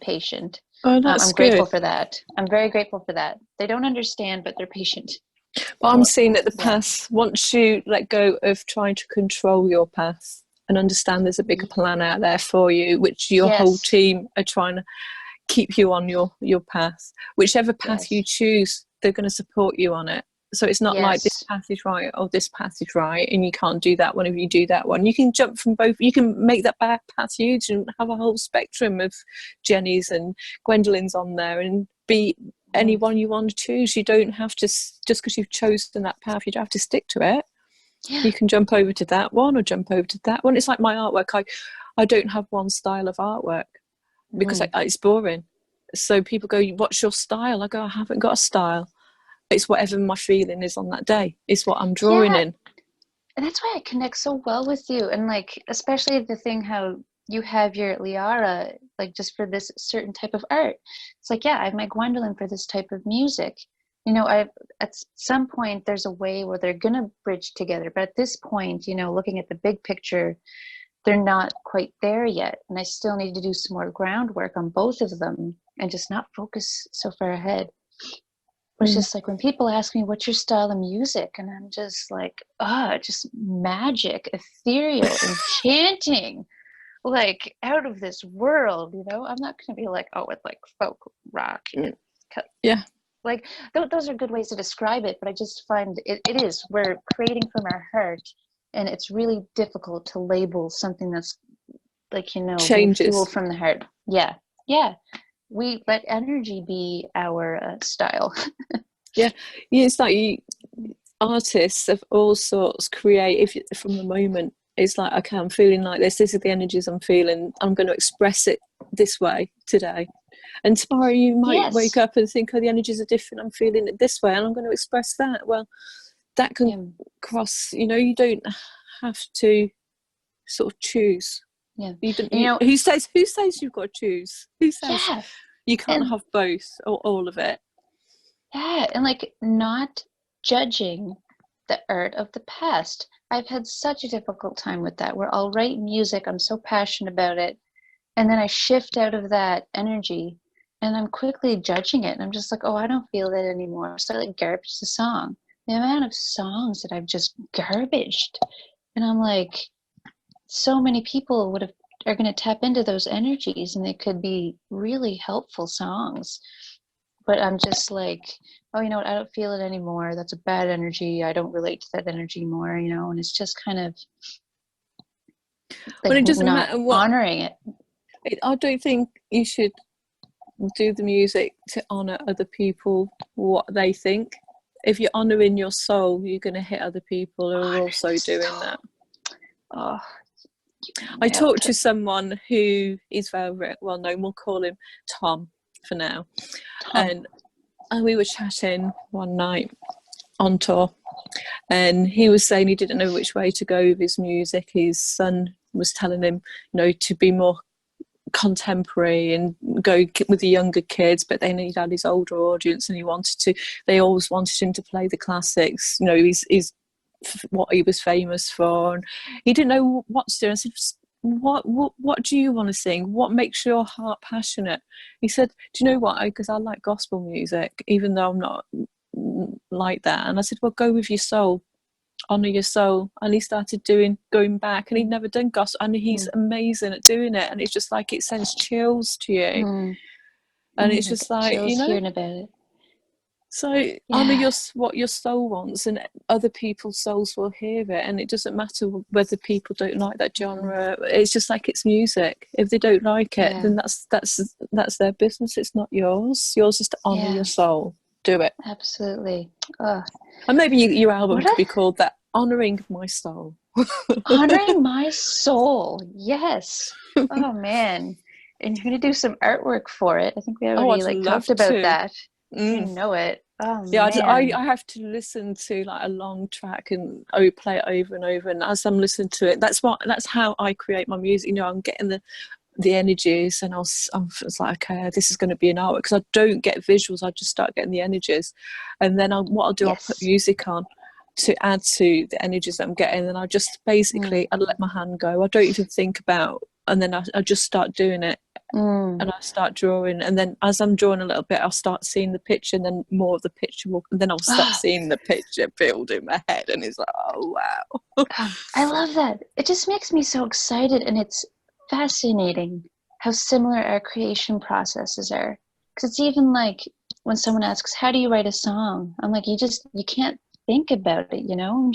patient. Oh, that's I'm good. grateful for that. I'm very grateful for that. They don't understand, but they're patient. But I'm seeing that the path, once you let go of trying to control your path and understand there's a bigger plan out there for you, which your whole team are trying to keep you on your path. Whichever path you choose, they're going to support you on it. So it's not like this path is right or this path is right and you can't do that one if you do that one. You can jump from both. You can make that path huge and have a whole spectrum of Jenni's and Gwendolyn's on there and be anyone you want to choose. You don't have to, just because you've chosen that path, you don't have to stick to it. You can jump over to that one or jump over to that one. It's like my artwork. I don't have one style of artwork because it's boring. So people go, what's your style? I go, I haven't got a style. It's whatever my feeling is on that day. It's what I'm drawing in. And that's why I connect so well with you. And like, especially the thing how you have your Liara, like just for this certain type of art. It's like, yeah, I have my Gwendolyn for this type of music. You know, at some point there's a way where they're going to bridge together. But at this point, you know, looking at the big picture, they're not quite there yet. And I still need to do some more groundwork on both of them and just not focus so far ahead. It's just like when people ask me, what's your style of music? And I'm just like, just magic, ethereal, enchanting, like out of this world, you know? I'm not going to be like, oh, it's like folk rock. Yeah. Like those are good ways to describe it, but I just find it is, we're creating from our heart, and it's really difficult to label something that's like, you know, changes. fueled from the heart. Yeah. We let energy be our style. Yeah, it's like artists of all sorts create from the moment. It's like, okay, I'm feeling like this. This is the energies I'm feeling. I'm going to express it this way today. And tomorrow you might wake up and think, oh, the energies are different. I'm feeling it this way, and I'm going to express that. Well, that can cross. You know, you don't have to sort of choose. Yeah. Who says you've got to choose? Who says you can't have both or all of it? Yeah, and like not judging the art of the past. I've had such a difficult time with that, where I'll write music, I'm so passionate about it, and then I shift out of that energy and I'm quickly judging it. And I'm just like, oh, I don't feel that anymore. So I like garbage the song. The amount of songs that I've just garbaged. And I'm like, so many people are going to tap into those energies, and they could be really helpful songs. But I'm just like, oh, you know what? I don't feel it anymore. That's a bad energy. I don't relate to that energy more, you know? And it's just kind of like, well, it doesn't matter what, honoring it. I don't think you should do the music to honor other people, what they think. If you're honoring your soul, you're going to hit other people who are also doing that. Oh, I talked to someone who is very well known. We'll call him Tom for now. And we were chatting one night on tour, and he was saying he didn't know which way to go with his music. His son was telling him, you know, to be more contemporary and go with the younger kids, but then he had his older audience, and they always wanted him to play the classics, you know, he's what he was famous for, and he didn't know what to do. I said, what do you want to sing? What makes your heart passionate? He said, do you know what, because I like gospel music, even though I'm not like that. And I said, well, go with your soul, honor your soul. And he started going back, and he'd never done gospel, and he's amazing at doing it, and it's just like it sends chills to you. And it's just like, you know, hearing about it. So honor what your soul wants, and other people's souls will hear it, and it doesn't matter whether people don't like that genre. It's just like it's music. If they don't like it, then that's their business. It's not yours. Yours is to honor your soul. Do it. Absolutely. And maybe your album could be called that, Honoring My Soul. Honoring My Soul. Yes. Oh man. And you're gonna do some artwork for it. I think we already talked about that. You know it. Oh yeah, man. I have to listen to like a long track and play it over and over, and as I'm listening to it, that's how I create my music. You know, I'm getting the energies, and I'm like, okay, this is going to be an artwork, because I don't get visuals. I just start getting the energies, and then I'll put music on to add to the energies that I'm getting, and I just basically I let my hand go. I don't even think about, and then I just start doing it. And I start drawing, and then as I'm drawing a little bit, I'll start seeing the picture, and then more of the picture and then I'll start seeing the picture build in my head, and it's like, oh wow. I love that. It just makes me so excited, and it's fascinating how similar our creation processes are. Because it's even like when someone asks, how do you write a song? I'm like, you can't think about it, you know?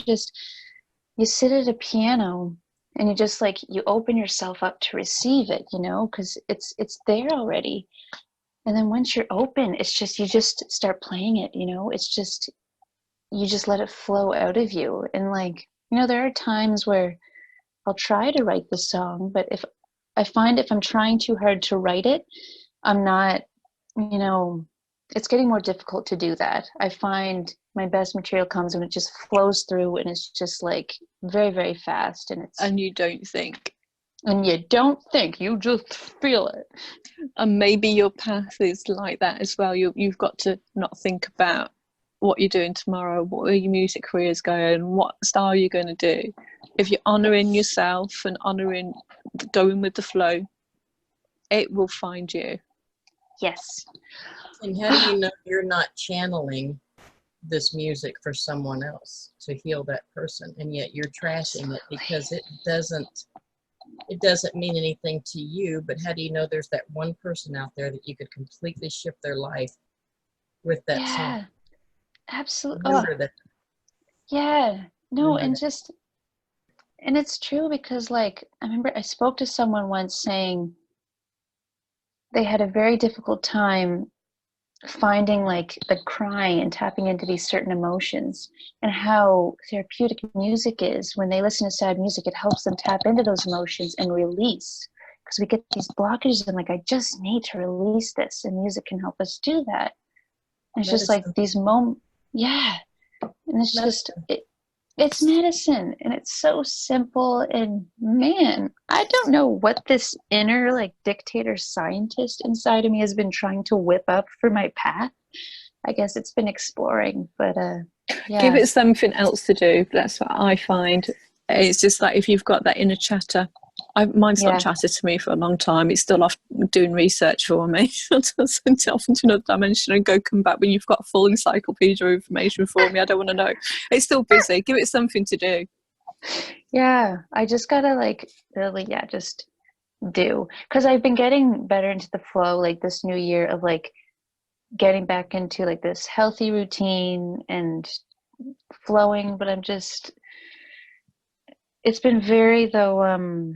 You sit at a piano, and you just you open yourself up to receive it, you know, because it's there already. And then once you're open, it's just, you just start playing it, you know, it's just, you just let it flow out of you. And you know, there are times where I'll try to write the song, but if I'm trying too hard to write it, I'm not you know, it's getting more difficult to do that. I find my best material comes when it just flows through and it's just like very, very fast, And you don't think. And you don't think, you just feel it. And maybe your path is like that as well. You've got to not think about what you're doing tomorrow, what your music career is going, what style you're going to do. If you're honouring yourself and honouring going with the flow, it will find you. Yes. And how do you know you're not channeling this music for someone else to heal that person, and yet you're trashing it because it doesn't mean anything to you? But how do you know there's that one person out there that you could completely shift their life with that song? Absolutely. Remember that. Yeah. No, Remember that. and it's true, because like I remember I spoke to someone once saying they had a very difficult time finding like the crying and tapping into these certain emotions, and how therapeutic music is. When they listen to sad music, it helps them tap into those emotions and release, because we get these blockages and like, I just need to release this, and music can help us do that. And it's just like these moments. Yeah. And it's just it's medicine, and it's so simple. And man, I don't know what this inner like dictator scientist inside of me has been trying to whip up for my path. I guess it's been exploring, but yeah. Give it something else to do. That's what I find. It's just like if you've got that inner chatter. Mine's not chatted to me for a long time. It's still off doing research for me. It's off into another dimension and come back when you've got a full encyclopedia of information for me. I don't want to know. It's still busy. Give it something to do. Yeah, I just gotta like really, just do. Because I've been getting better into the flow like this new year of like getting back into like this healthy routine and flowing, but I'm just, it's been very though,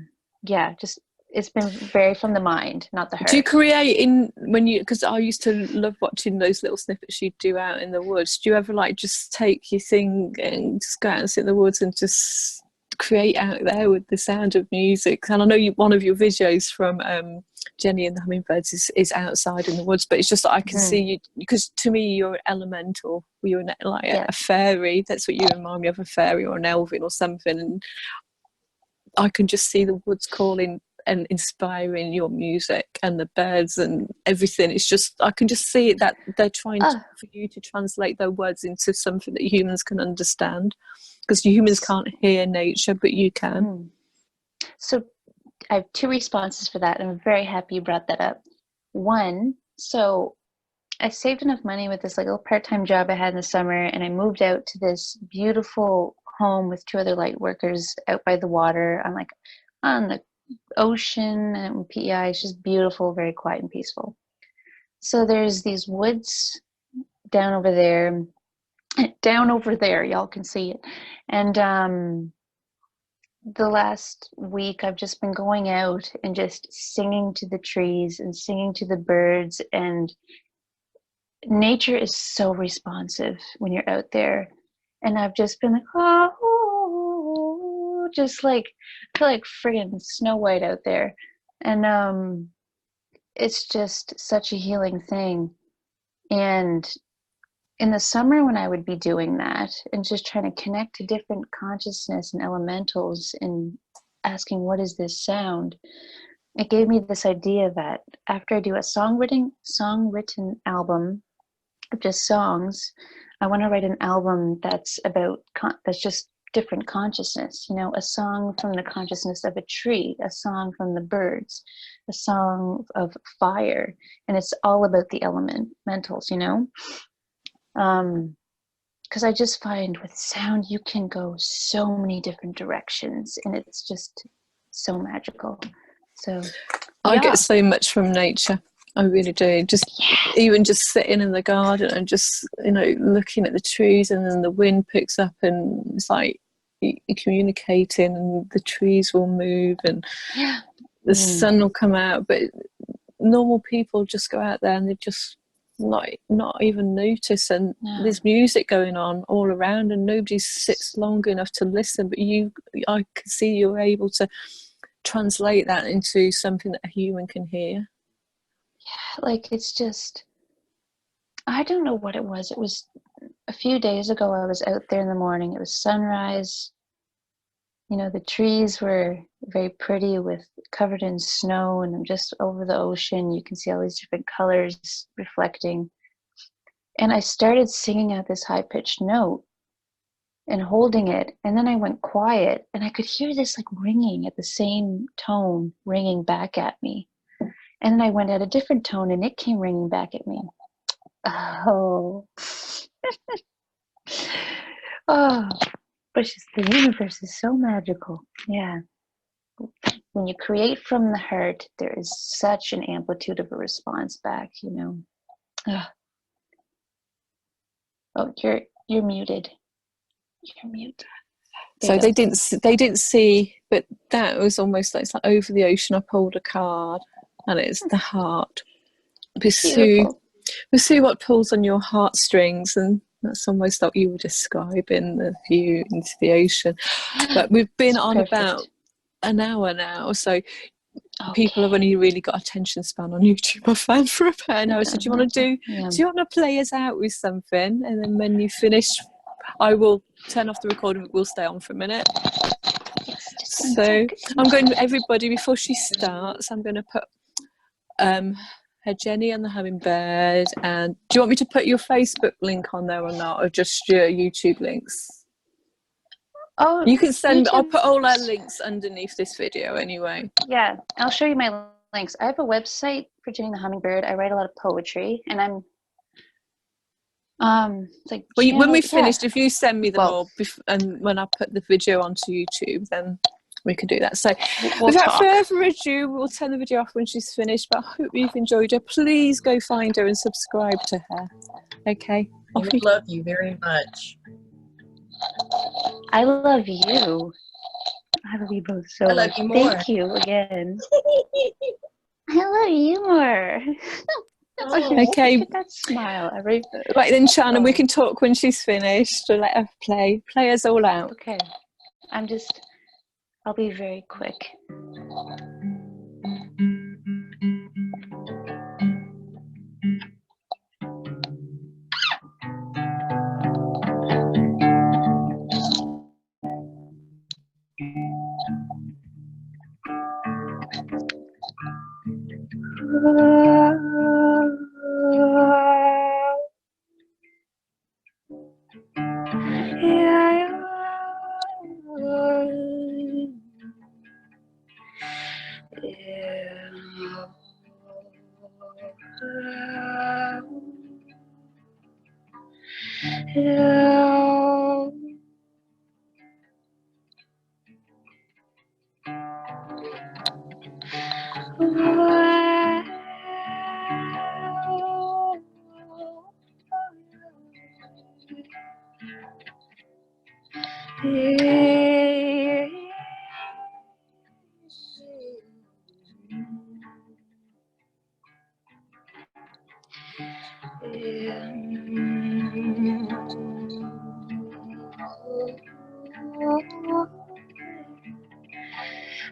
just it's been very from the mind, not the heart. Do you create because I used to love watching those little snippets you'd do out in the woods. Do you ever like just take your thing and just go out and sit in the woods and just create out there with the sound of music? And I know one of your videos from Jenni and the Hummingbirds is outside in the woods, but it's just that I can see you, because to me you're elemental. You're like a fairy. That's what you remind me of, a fairy or an elven or something. And I can just see the woods calling and inspiring your music and the birds and everything. It's just, I can just see it, that they're trying for you to translate their words into something that humans can understand, because humans can't hear nature, but you can. So I have two responses for that, and I'm very happy you brought that up. One, so I saved enough money with this like little part-time job I had in the summer, and I moved out to this beautiful home with two other light workers out by the water. I'm like on the ocean, and PEI. It's just beautiful, very quiet and peaceful. So there's these woods down over there, y'all can see it. And the last week I've just been going out and just singing to the trees and singing to the birds, and nature is so responsive when you're out there. And I've just been like, oh, just like, I feel like friggin' Snow White out there. And it's just such a healing thing. And in the summer when I would be doing that and just trying to connect to different consciousness and elementals and asking, what is this sound? It gave me this idea that after I do a song-written album of just songs, I want to write an album that's about that's just different consciousness, a song from the consciousness of a tree, a song from the birds, a song of fire, and it's all about the elementals, because I just find with sound you can go so many different directions, and it's just so magical. So I get so much from nature. I really do. Even just sitting in the garden and just, looking at the trees, and then the wind picks up and it's like you're communicating, and the trees will move and the sun will come out. But normal people just go out there and they just not even notice, and there's music going on all around and nobody sits long enough to listen. But I can see you're able to translate that into something that a human can hear. like it's just, I don't know what it was. It was a few days ago. I was out there in the morning. It was sunrise. You know, the trees were very pretty with covered in snow, and I'm just over the ocean. You can see all these different colors reflecting. And I started singing at this high-pitched note and holding it, and then I went quiet, and I could hear this like ringing at the same tone, ringing back at me. And then I went at a different tone, and it came ringing back at me. Oh. Oh, but just the universe is so magical. Yeah. When you create from the heart, there is such an amplitude of a response back, you know. Ugh. Oh, you're muted. You're muted. So they didn't see, but that was almost like, it's like over the ocean. I pulled a card, and it's the heart. Pursue what pulls on your heartstrings, and that's almost like you were describing the view into the ocean. But we've been on about an hour now, so people have only really got attention span on YouTube. I found for about an hour. So do you want to play us out with something, and then when you finish, I will turn off the recording, but we'll stay on for a minute. So I'm going to, everybody, before she starts, I'm going to put her Jenni and the Hummingbird. And do you want me to put your Facebook link on there or not, or just your YouTube links? Oh, you can send. I'll put all our links underneath this video anyway. Yeah, I'll show you my links. I have a website for Jenni the Hummingbird. I write a lot of poetry, and I'm like. Well, when we finished, if you send me them all, and when I put the video onto YouTube, then we can do that. So, without further ado, we'll turn the video off when she's finished. But I hope you've enjoyed her. Please go find her and subscribe to her. Okay. We love you very much. I love you. I love you both so much. I love you more. Thank you again. I love you more. Okay. Look at that smile. Right then, Shannon, we can talk when she's finished. So let her play us all out. Okay. I'll be very quick.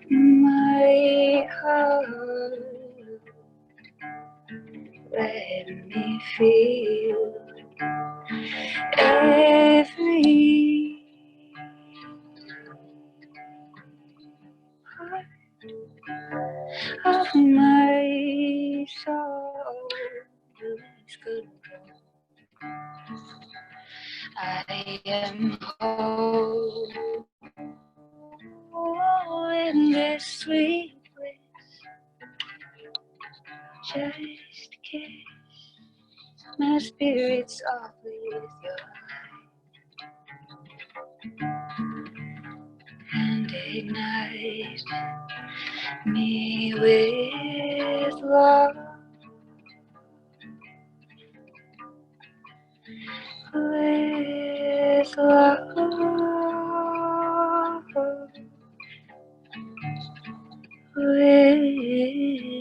My heart, let me feel every part of my soul. Lose control. I am whole in this sweet bliss. Just kiss my spirit softly with your eye, and ignite me with love, with love, with